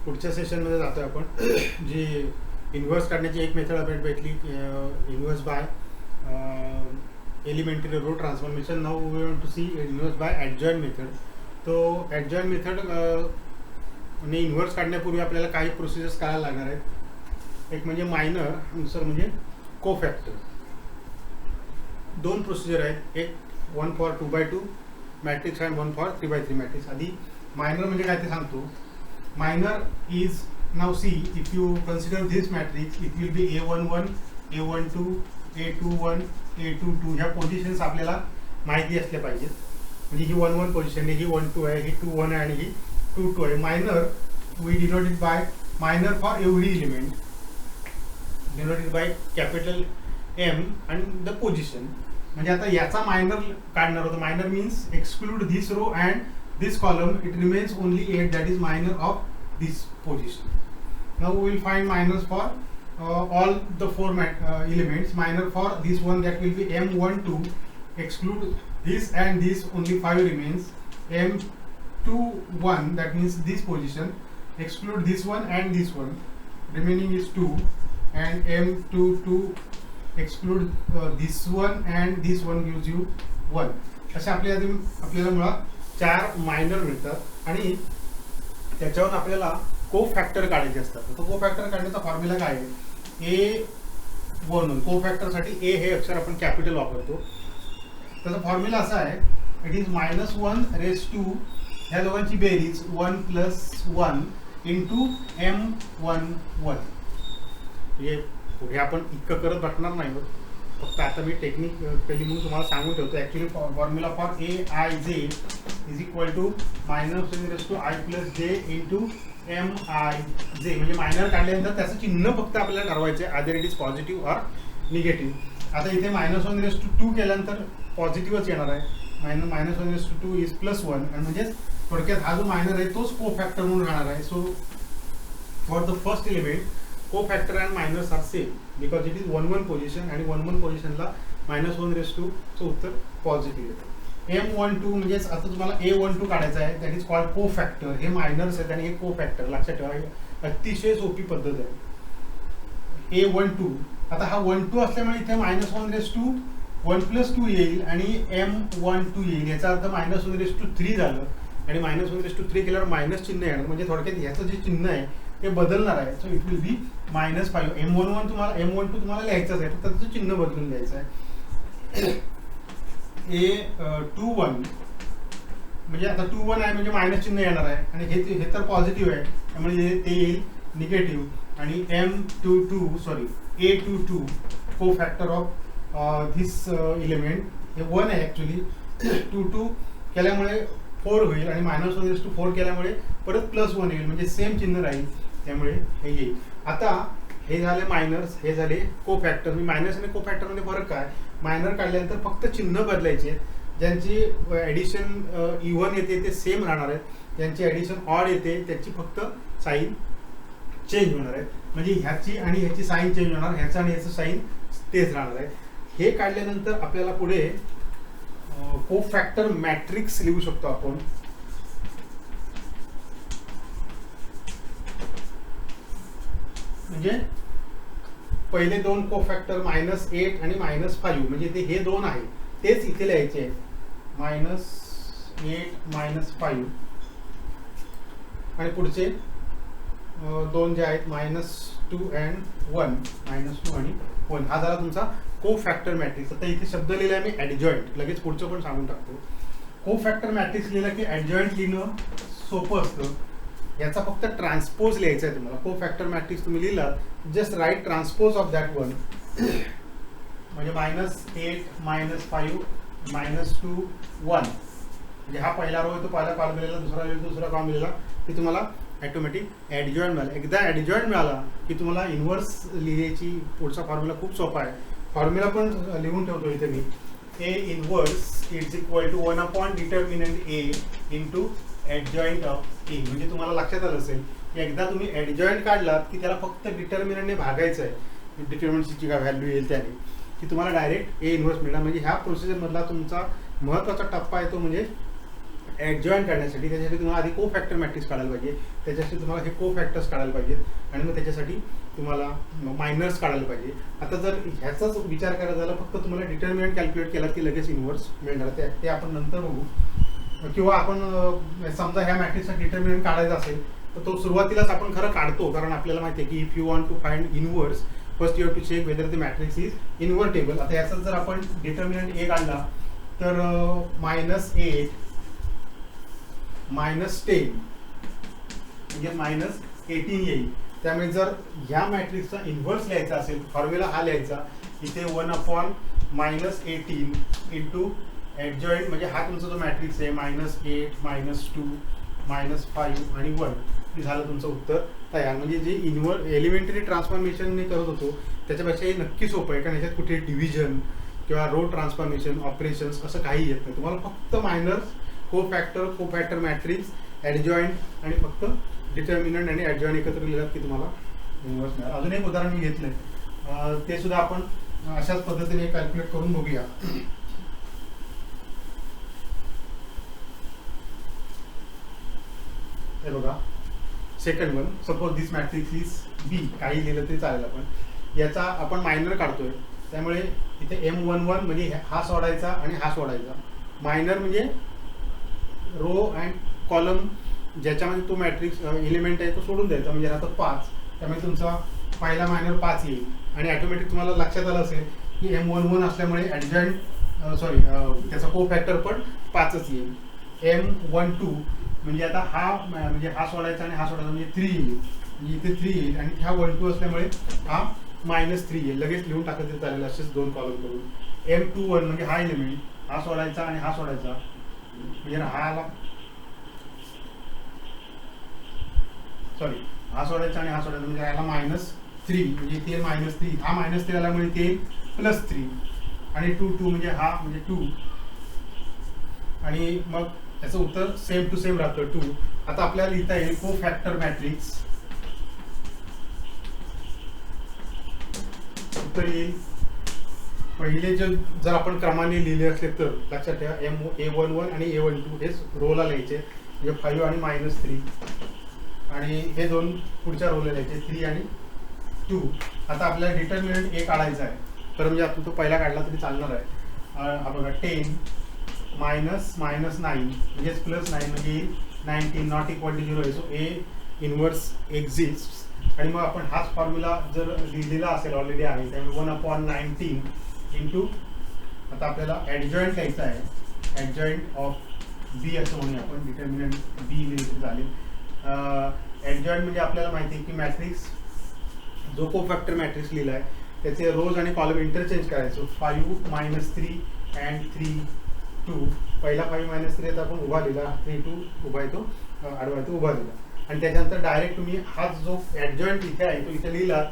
पुढच्या सेशनमध्ये जातो आपण. जी इन्व्हर्स काढण्याची एक मेथड आपल्याला भेटली, inverse by elementary row transformation. Now we want to see inverse by adjoint method. तो ॲडजॉइंट मेथड आणि इन्व्हर्स काढण्यापूर्वी आपल्याला काही प्रोसिजर्स करायला लागणार आहेत. एक म्हणजे मायनर, दुसरं म्हणजे कोफॅक्टर. दोन प्रोसिजर आहेत, एक 1 for 2x2 matrix and 1 for 3x3 matrix. आधी मायनर म्हणजे काय ते सांगतो. मायनर इज, नाव C, if you consider this matrix it will be A11, A12, A21, A22. ह्या पोझिशन्स आपल्याला माहिती असल्या पाहिजेत. म्हणजे ही 1-1 पोझिशन आहे, ही 1-2 आहे, ही 2-1 आहे आणि ही 2-2 आहे. Minor we denoted by minor for every element, denoted by capital M and the position. म्हणजे आता याचा मायनर काढणार होतं. Minor means exclude this row and this column, it remains only 8, that is minor of this position. Now we will find minors for all the four elements. Minor for this one, that will be M12, exclude this and this, only 5 remains. M21, that means this position, exclude this one and this one, remaining is 2. And M22, exclude this one and this one, gives you 1. असे आपल्याला मुळात 4 minor मिळतात आणि त्याच्यावर आपल्याला को factor काढायचे असतात. तो को फॅक्टर काढण्याचा फॉर्म्युला काय आहे? A1 को फॅक्टरसाठी ए हे अक्षर आपण कॅपिटल वापरतो. त्याचा फॉर्म्युला असा आहे, इट इज -1 ह्या दोघांची बेरीज 1 + 1 इंटू M11. हे पुढे आपण इतकं करत बसणार नाही होत, फक्त आता मी टेक्निक पहिली म्हणून तुम्हाला सांगून ठेवतो. Actually formula for Aij is equal to -1 + j into Mij. म्हणजे मायनर काढल्यानंतर त्याचं चिन्ह फक्त आपल्याला ठरवायचे, whether it is positive or negative. आता इथे -1 केल्यानंतर पॉझिटिव्हच येणार आहे. -1 इज +1, आणि म्हणजेच थोडक्यात हा जो मायनर आहे तोच को फॅक्टर म्हणून राहणार आहे. So for the first element को factor and minors are same because it is 1-1 position, आणि 1-1 पोझिशनला -1 चं उत्तर पॉझिटिव्ह येतं. M12 म्हणजेच आता तुम्हाला A12 काढायचं आहे, दॅट इज कॉल्ड को फॅक्टर. हे मायनर्स आहेत आणि हे को फॅक्टर. लक्षात ठेवा, अतिशय सोपी पद्धत आहे. A12, आता हा 1-2 असल्यामुळे इथे -1 1 + 2 येईल आणि M12 येईल. याचा अर्थ -1 झालं, आणि -1 केल्यावर मायनस चिन्ह येणार. म्हणजे थोडक्यात ह्याचं जे चिन्ह आहे ते बदलणार आहे. So it will B -5. M12 तुम्हाला लिहायचंच आहे, फक्त त्याचं चिन्ह बदलून द्यायचं आहे. A21 म्हणजे आता 2-1 आहे म्हणजे मायनस चिन्ह येणार आहे, आणि हे तर पॉझिटिव्ह आहे त्यामुळे ते येईल निगेटिव्ह. आणि A22 को फॅक्टर ऑफ धिस एलिमेंट, हे 1 आहे ॲक्च्युली. 2 केल्यामुळे 4 होईल, आणि -1 केल्यामुळे परत +1 येईल, म्हणजे सेम चिन्ह राहील, त्यामुळे हे येईल. आता हे झाले मायनर्स, हे झाले को फॅक्टर. मी मायनस आणि को फॅक्टरमध्ये फरक काय? मायनर काढल्यानंतर फक्त चिन्ह बदलायचे. ज्यांची ॲडिशन इव्हन येते ते सेम राहणार आहेत, ज्यांची ॲडिशन ऑड येते त्याची फक्त साईन चेंज होणार आहे. म्हणजे ह्याची आणि ह्याची साईन चेंज होणार, ह्याचं आणि ह्याचं साईन तेच राहणार आहे. हे काढल्यानंतर आपल्याला पुढे को फॅक्टर मॅट्रिक्स लिहू शकतो आपण. म्हणजे पहिले दोन को फॅक्टर -8 आणि -5, म्हणजे ते हे दोन आहे तेच इथे लिहायचे आहेत. -8 -5, आणि पुढचे दोन जे आहेत -2 and 1, -2 आणि 1. हा झाला तुमचा को फॅक्टर मॅट्रिक्स. आता इथे शब्द लिहिला मी ॲडजॉइंट, लगेच पुढचं पण सांगून टाकतो. को फॅक्टर मॅट्रिक्स लिहिला की ॲडजॉइंट लिहिणं सोपं असतं. याचा फक्त ट्रान्सपोज लिहायचा आहे तुम्हाला. को फॅक्टर मॅट्रिक्स तुम्ही लिहिला, just write transpose of that one. म्हणजे -8 -5 -2 1, म्हणजे हा पहिला रो आहे तो पहिला कॉलम लिहिला, दुसरा कॉलम लिहिला की तुम्हाला ॲटोमॅटिक ॲडजॉइंट मिळाला. एकदा ॲडजॉइंट मिळाला की तुम्हाला इन्व्हर्स लिहायची पुढचा फॉर्म्युला खूप सोपा आहे. फॉर्म्युला पण लिहून ठेवतो इथे मी. A inverse is equal to 1 determinant A into adjoint of A. म्हणजे तुम्हाला लक्षात आलं असेल की एकदा तुम्ही ॲडजॉइंट काढलात की त्याला फक्त डिटर्मिनंटने भागायचं आहे. डिटर्मिनंटची काय व्हॅल्यू येईल त्याने, की तुम्हाला डायरेक्ट A इन्व्हर्स मिळणार. म्हणजे ह्या प्रोसिजरमधला तुमचा महत्त्वाचा टप्पा आहे तो म्हणजे ॲडजॉईन करण्यासाठी त्याच्यासाठी तुम्हाला आधी को फॅक्टर मॅट्रिक्स काढायला पाहिजे, त्याच्यासाठी तुम्हाला हे को फॅक्टर्स काढायला पाहिजेत आणि मग त्याच्यासाठी तुम्हाला मायनर्स काढायला पाहिजे. आता जर ह्याचाच विचार करायचा झाला फक्त तुम्हाला डिटर्मिनंट कॅल्क्युलेट केला की लगेच इन्व्हर्स मिळणार, ते आपण नंतर बघू. किंवा आपण समजा ह्या मॅट्रिक्सचा डिटर्मिनंट काढायचा असेल तर तो सुरुवातीलाच आपण खरं काढतो, कारण आपल्याला माहिती आहे की if you want to find inverse first you have to check whether the matrix is invertible. आता याचा जर आपण डिटर्मिनंट ए काढला तर -8 -10 म्हणजे -18 येईल. त्यामुळे जर ह्या मॅट्रिक्सचा इन्व्हर्स लिहायचा असेल फॉर्म्युला हा लिहायचा, इथे 1/-18 इंटू ॲडजॉईंट म्हणजे हा तुमचा जो मॅट्रिक्स आहे -8 -2 -5 आणि 1 झालं तुमचं उत्तर तयार. म्हणजे जे एलिमेंटरी ट्रान्सफॉर्मेशन मी करत होतो त्याच्यापेक्षा हे नक्की सोपं आहे, कारण याच्यात कुठे डिव्हिजन किंवा रो ट्रान्सफॉर्मेशन ऑपरेशन्स असं काही येत नाही. तुम्हाला फक्त मायनर्स, को फॅक्टर मॅट्रिक्स, ॲडजॉईंट आणि फक्त डिटर्मिनंट आणि ॲडजॉईंट एकत्र लिहिलात की तुम्हाला इन्व्हर्स मिळाल. अजून एक उदाहरण मी घेतलंय, ते सुद्धा आपण अशाच पद्धतीने कॅल्क्युलेट करून बघूया. हे बघा, second one, suppose this matrix is B, काही लिहिलं तरी चालेल. आपण याचा आपण मायनर काढतोय, त्यामुळे इथे M11 म्हणजे हा सोडायचा आणि हा सोडायचा. मायनर म्हणजे रो अँड कॉलम ज्याच्यामध्ये तो मॅट्रिक्स एलिमेंट आहे तो सोडून द्यायचा, म्हणजे आता 5, त्यामुळे तुमचा पहिला मायनर 5 येईल. आणि ऑटोमॅटिक तुम्हाला लक्षात आलं असेल की M11 असल्यामुळे ॲडजॉईंट त्याचा को फॅक्टर पण 5च येईल. M12 म्हणजे आता हा सोडायचा आणि हा सोडायचा म्हणजे 3 येईल, म्हणजे इथे 3 येईल आणि हा 12 असल्यामुळे हा -3 येईल. लगेच लिहून टाकत तरी चालेल असेच 2 कॉलम करून. M21 म्हणजे हा एलिमेंट, हा सोडायचा आणि हा सोडायचा, म्हणजे हा सोडायचा आणि हा सोडायचा म्हणजे याला -3, म्हणजे इथे -3, हा -3 आल्यामुळे इथे +3 आणि 2 म्हणजे हा म्हणजे 2 आणि मग याचं उत्तर सेम टू सेम राहतं 2. आता आपल्याला लिहिता येईल को फॅक्टर मॅट्रिक्स, उत्तर येईल पहिले जर आपण क्रमाने लिहिले असले तर लक्षात ठेवा A11 आणि A12 हेच रोला लिहायचे, म्हणजे 5 आणि -3 आणि हे दोन पुढच्या रोला लिहायचे 3 आणि 2. आता आपल्याला डिटर्मिनंट ए काढायचा आहे, तर म्हणजे आपण तो पहिला काढला तरी चालणार आहे. हा बघा 10 -9 म्हणजेच +9 म्हणजे 19 नॉट इक्वल टू 0 आहे. सो ए इन्व्हर्स एक्झिस्ट. आणि मग आपण हाच फॉर्म्युला जर लिहिलेला असेल ऑलरेडी आहे, त्यामुळे 1/19 इंटू, आता आपल्याला ॲडजॉईंट लिहायचा आहे, ॲडजॉईंट ऑफ बी असं म्हणूया आपण, डिटर्मिनंट बी लिहिलं चालेल. ॲडजॉईंट म्हणजे आपल्याला माहिती आहे की मॅट्रिक्स जो को फॅक्टर मॅट्रिक्स लिहिला आहे त्याचे रोज आणि कॉलम इंटरचेंज करायचो. 5 -3 अँड 3 2. पहिला 5 -3 आता आपण उभा लिहिला, 3 2 उभा येतो, आडवा येतो उभा लिहिला. आणि त्याच्यानंतर डायरेक्ट तुम्ही हा जो ॲडजॉईंट इथे आहे तो इथे लिहिला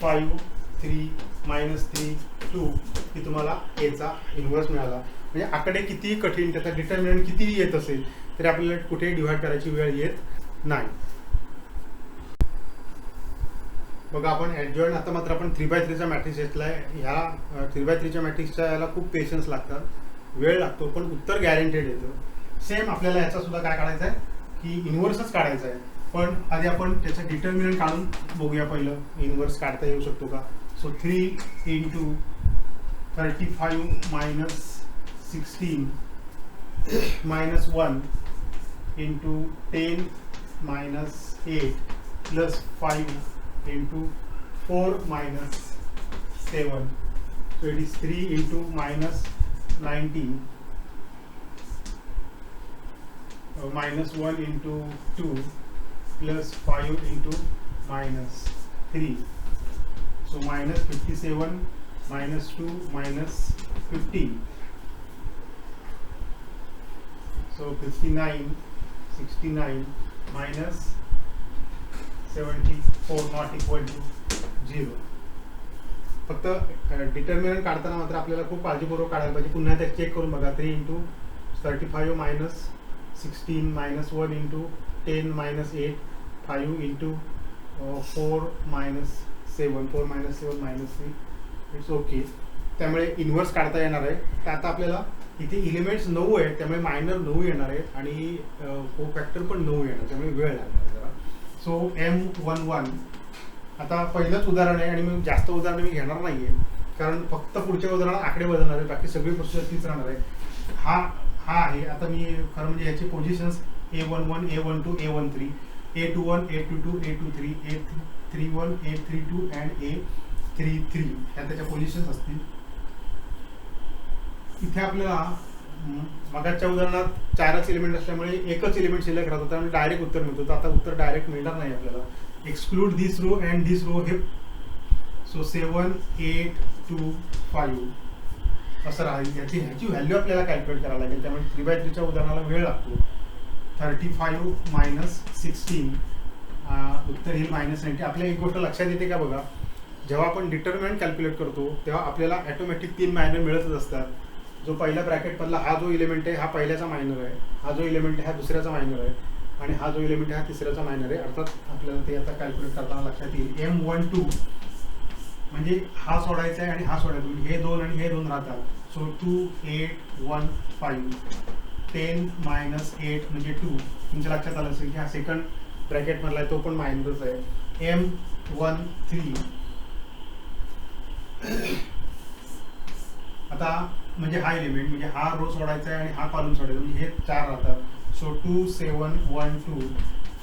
5 3 -3 2 की तुम्हाला एचा इन्व्हर्स मिळाला. म्हणजे आकडे कितीही कठीण, त्याचा डिटर्मिनंट कितीही येत असेल तरी आपल्याला कुठेही डिव्हाइड करायची वेळ येत नाही. बघा आपण ॲडजॉईंट आता मात्र आपण 3x3चा मॅट्रिक्स घेतला आहे. ह्या 3x3च्या मॅट्रिक्सच्या याला खूप पेशन्स लागतात, वेळ लागतो, पण उत्तर गॅरंटेड येतं. सेम आपल्याला याचा सुद्धा काय काढायचं आहे की इन्व्हर्सच काढायचं आहे. पण आधी आपण त्याचं डिटर्मिनंट काढून बघूया पहिलं, इन्व्हर्स काढता येऊ शकतो का. So 3 × 35 - 16 - 1 × 10 - 8 + 5 × 4 - 7. So it is 3 × -19 -1 × 2 + 5 × -3. So -57 -2 -15. So 59 69 -74 not equal to 0. फक्त डिटर्मिनंट काढताना मात्र आपल्याला खूप काळजीपूर्वक काढायला पाहिजे. पुन्हा ते चेक करून बघा. 3 × 35 - 16 -1 × 10 - 8 5 × 4 - 7 -3 इट्स ओके. त्यामुळे इन्व्हर्स काढता येणार आहे. तर आता आपल्याला इथे एलिमेंट्स 9 आहेत, त्यामुळे मायनर 9 येणार आहेत आणि को फॅक्टर पण 9 येणार, त्यामुळे वेळ लागणार जरा. सो M11 आता पहिलंच उदाहरण आहे आणि मी जास्त उदाहरण मी घेणार नाही आहे, कारण फक्त पुढच्या उदाहरणात आकडे बदलणार आहे, बाकी सगळी प्रोसेस तीच राहणार आहे. हा आहे. आता मी खरं म्हणजे याची positions A11, A12, A13, A21, A22, A23, A31, A32 and A33 ह्या त्याच्या पोझिशन्स असतील. इथे आपल्याला मगाच्या उदाहरणात 4च एलिमेंट असल्यामुळे एकच एलिमेंट शिल्लक राहतो, त्यामुळे डायरेक्ट उत्तर मिळतो. तर आता उत्तर डायरेक्ट मिळणार नाही आपल्याला. Exclude this row and this row हे सो 7, 8, 2, 5 असं राहील. ह्याची व्हॅल्यू आपल्याला कॅल्क्युलेट करायला लागेल, त्यामुळे 3/3च्या उदाहरणाला वेळ लागतो. 35 मायनस 16 उत्तर येईल -90. आपल्या एक गोष्ट लक्षात येते का बघा, जेव्हा आपण डिटर्मिनंट कॅल्क्युलेट करतो तेव्हा आपल्याला ऑटोमॅटिक 3 मायनर मिळतच असतात. जो पहिला ब्रॅकेट मधला हा जो एलिमेंट आहे हा पहिल्याचा मायनर आहे, हा जो एलिमेंट आहे हा दुसऱ्याचा मायनर आहे आणि हा जो एलिमेंट आहे हा तिसऱ्याचा मायनर आहे. अर्थात आपल्याला ते आता कॅल्क्युलेट करताना लक्षात येईल. M12 म्हणजे हा सोडायचा आहे आणि हा सोडायचा, म्हणजे हे 2 आणि हे 2 राहतात. सो 2, 8, 1, 5, 10 मायनस 8 म्हणजे 2. तुमच्या लक्षात आलं असेल की हा सेकंड ब्रॅकेट मधला आहे तो पण मायनरच आहे. M13 आता म्हणजे हा एलिमेंट म्हणजे हा रो सोडायचा आहे आणि हा कॉलम सोडायचा, म्हणजे हे 4 राहतात. सो 2, 7, 1, 2,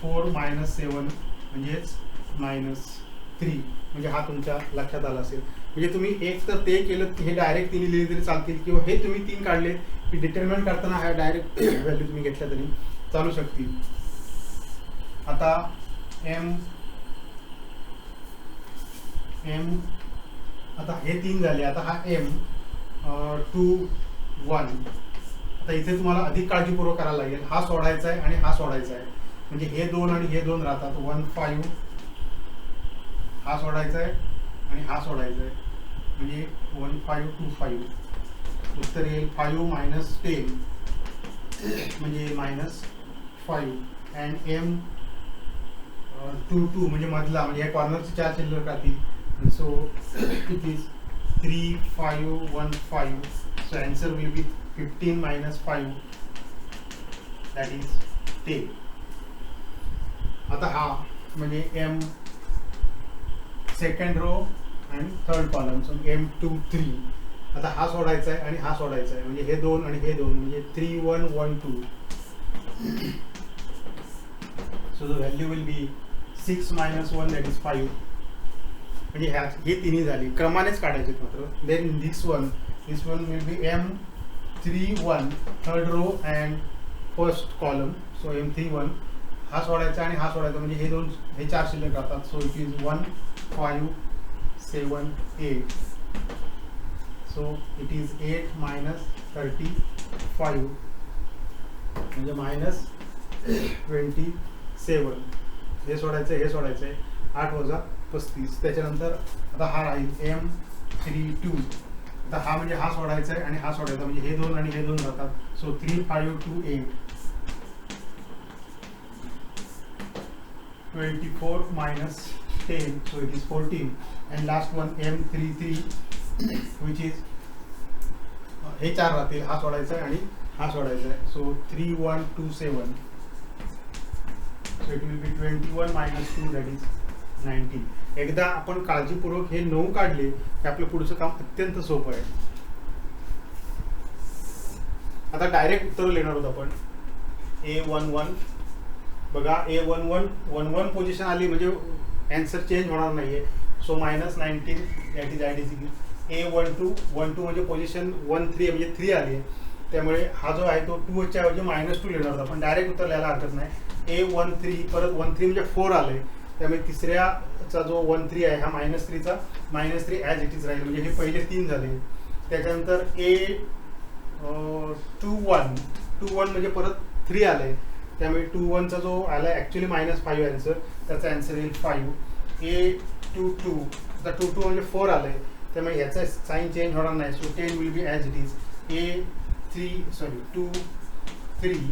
4 मायनस 7 म्हणजेच -3. म्हणजे हा तुमच्या लक्षात आला असेल. म्हणजे तुम्ही एक तर ते केलं की हे डायरेक्ट 3 लिहिले तरी चालतील, किंवा हे तुम्ही 3 काढले की डिटर्मिनंट करताना हा डायरेक्ट व्हॅल्यू तुम्ही घेतल्या तरी चालू शकतील. आता आता हे 3 झाले. आता हा M21 आता इथे तुम्हाला अधिक काळजीपूर्वक करायला लागेल. हा सोडायचा आहे आणि हा सोडायचा आहे, म्हणजे हे 2 आणि हे 2 राहतात. 1, 5 हा सोडायचा आहे आणि हा सोडायचा आहे, म्हणजे 1, 5, 2, 5 उत्तर येईल 5 मायनस 10 म्हणजे -5 अँड M22 म्हणजे मधला, म्हणजे या कॉर्नरचे 4 शिल्लक राहतील. So it is 3, 5, 1, 5. So answer will be 15 minus 5, that is 10. आता हा म्हणजे M second row and third column, so M23. आता हा सोडायचा आहे आणि हा सोडायचा आहे, म्हणजे हे 2 आणि हे 2, म्हणजे 3, 1, 1, 2. So the value will be 6 minus 1, that is 5. म्हणजे हे तिन्ही झाली, क्रमानेच काढायचे मात्र. Then this one will be M31 third row and first column. So M31 हा सोडायचा आणि हा सोडायचा, म्हणजे हे 4 शिल्लक राहतात. So it is 1, 5, 7, 8. So it is 8 minus 35 म्हणजे -27. हे सोडायचं हे सोडायचं आहे. 8 वजा 35. त्याच्यानंतर आता हा राहील M32. आता हा म्हणजे हा सोडायचा आहे आणि हा सोडायचा, म्हणजे हे 2 आणि हे 2 राहतात. So 3, 5, 2, 8. 24 minus 10, so it is 14. And last one M33, which is हे 4 राहतील, हा सोडायचा आहे आणि हा सोडायचा आहे. So 3, 1, 2, 7. So it will be 21 minus 2, that is 19. एकदा आपण काळजीपूर्वक हे 9 काढले की आपलं पुढचं काम अत्यंत सोपं आहे. आता डायरेक्ट उत्तर लिहिणार आहोत आपण. A11 बघा, A11 पोझिशन आली म्हणजे आन्सर चेंज होणार नाहीये. So -19 that is identity. A12 म्हणजे पोझिशन 13 म्हणजे 3 आली आहे, त्यामुळे हा जो आहे तो 2 च्या ऐवजी -2 लिहिणार आहोत आपण. डायरेक्ट उत्तर लिहायला हरकत नाही. A13 परत 13 म्हणजे 4 आले, त्यामुळे तिसऱ्याचा जो 13 आहे हा -3चा -3 ॲज इट इज राहील, म्हणजे हे पहिले 3 झाले. त्याच्यानंतर A21 म्हणजे परत 3 आले, त्यामुळे 21चा जो आला ॲक्च्युली -5 आन्सर, त्याचा आन्सर येईल 5. A22 आता 22 म्हणजे 4 आले, त्यामुळे ह्याचा साईन चेंज होणार नाही. So 10 will be as it is. A23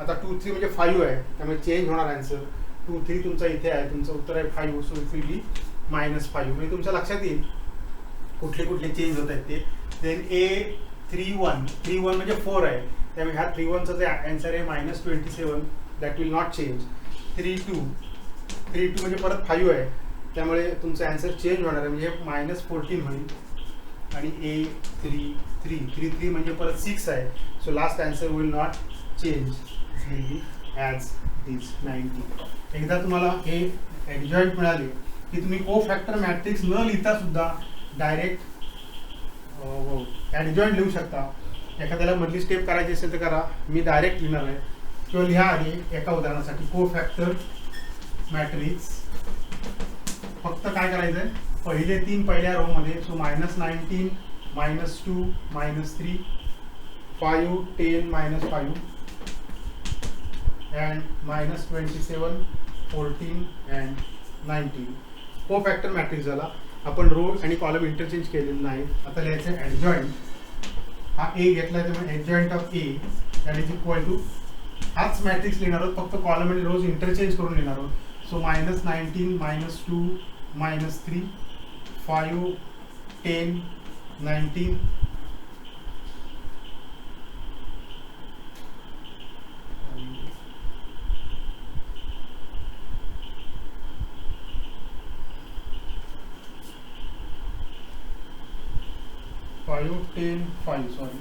आता 23 म्हणजे 5 आहे, त्यामुळे चेंज होणार आन्सर. 23 तुमचा इथे आहे, तुमचं उत्तर आहे 5. सो इट विल बी -5. म्हणजे तुमच्या लक्षात येईल कुठले कुठले चेंज होत आहेत ते. देन 3 1 म्हणजे 4 आहे, त्यामुळे ह्या 3 1चा जे आन्सर आहे -27, दॅट विल नॉट चेंज. 3 2 म्हणजे परत 5 आहे, त्यामुळे तुमचं आन्सर चेंज होणार आहे, म्हणजे -14 होईल. आणि A3 म्हणजे परत 6 आहे, so last answer will not change, will be as this 90. एकदा तुम्हाला हे ॲडजॉइंट मिळाले की तुम्ही कोफॅक्टर मॅट्रिक्स न लिहिता सुद्धा डायरेक्ट ॲडजॉइंट लिहू शकता. एखाद्याला मधली स्टेप करायची असेल तर करा, मी डायरेक्ट लिहिणार आहे. किंवा लिहा आधी एका उदाहरणासाठी कोफॅक्टर मॅट्रिक्स. फक्त काय करायचं आहे, पहिले 3 पहिल्या रोमध्ये, सो -19 -2 -3 5 10 -5 and -27 14 and 19. कोफॅक्टर मॅट्रिक्स झाला. आपण रो आणि कॉलम इंटरचेंज केलेलं नाही. आता लिहायचं ॲडजॉइंट. हा ए घेतला त्यामुळे adjoint of A that is equal to, हाच मॅट्रिक्स लिहिणार आहोत, फक्त कॉलम आणि रोज इंटरचेंज करून लिहिणार आहोत. सो -19 -2 -3 5 10 19 5 10 5 sorry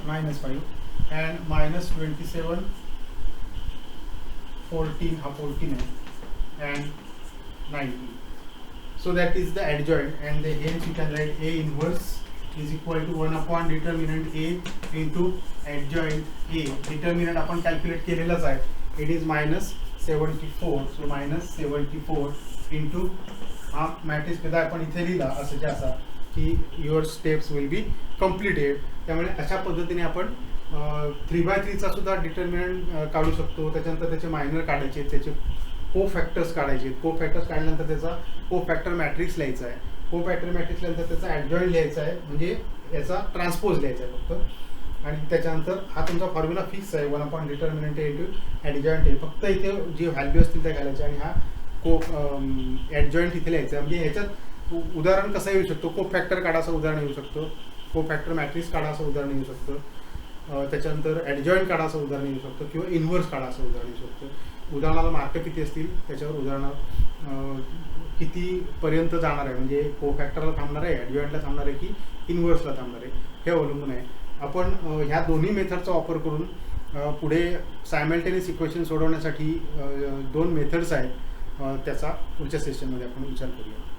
-5 and -27 14 हा 14 आहे and 19. So that is the adjoint, and hence you can write A inverse is equal to 1 upon determinant A into adjoint A. Determinant आपण कॅल्क्युलेट केलेलाच आहे, it is -74, so -74 into हा matrix पेदा आपण इथे लिहिला असं जे असा की your steps will be completed. त्यामुळे अशा पद्धतीने आपण 3/3चा सुद्धा डिटर्मिनंट काढू शकतो. त्याच्यानंतर त्याचे मायनर काढायचे आहेत, त्याचे कोफॅक्टर्स काढायचे आहेत. कोफॅक्टर्स काढल्यानंतर त्याचा कोफॅक्टर मॅट्रिक्स लिहायचा आहे. कोफॅक्टर मॅट्रिक्स लिहिल्यानंतर त्याचा ॲडजॉइंट लिहायचा आहे, म्हणजे याचा ट्रान्सपोज लिहायचा आहे फक्त. आणि त्याच्यानंतर हा तुमचा फॉर्म्युला फिक्स आहे, 1 अपॉन डिटर्मिनंट इंटू ॲडजॉइंट आहे. फक्त इथे जे व्हॅल्यू असतील त्या घालायच्या आणि हा ॲडजॉइंट इथे लिहायचा आहे. म्हणजे ह्याच्यात उदाहरण कसं येऊ शकतो, कोफॅक्टर काढा असं उदाहरण येऊ शकतो, कोफॅक्टर मॅट्रिक्स काढा असं उदाहरण येऊ शकतं, त्याच्यानंतर ॲडजॉइंट काढा असं उदाहरण येऊ शकतं, किंवा इन्व्हर्स काढा असं उदाहरण येऊ शकतं. उदाहरणाला मार्क किती असतील त्याच्यावर उदाहरण कितीपर्यंत जाणार आहे, म्हणजे कोफॅक्टरला थांबणार आहे, ॲडजॉइंटला थांबणार आहे की इन्व्हर्सला थांबणार आहे, हे अवलंबून आहे. आपण ह्या दोन्ही मेथडचा वापर करून पुढे सायमल्टेनियस इक्वेशन सोडवण्यासाठी 2 मेथड्स आहेत, त्याचा पुढच्या सेशनमध्ये आपण विचार करूया.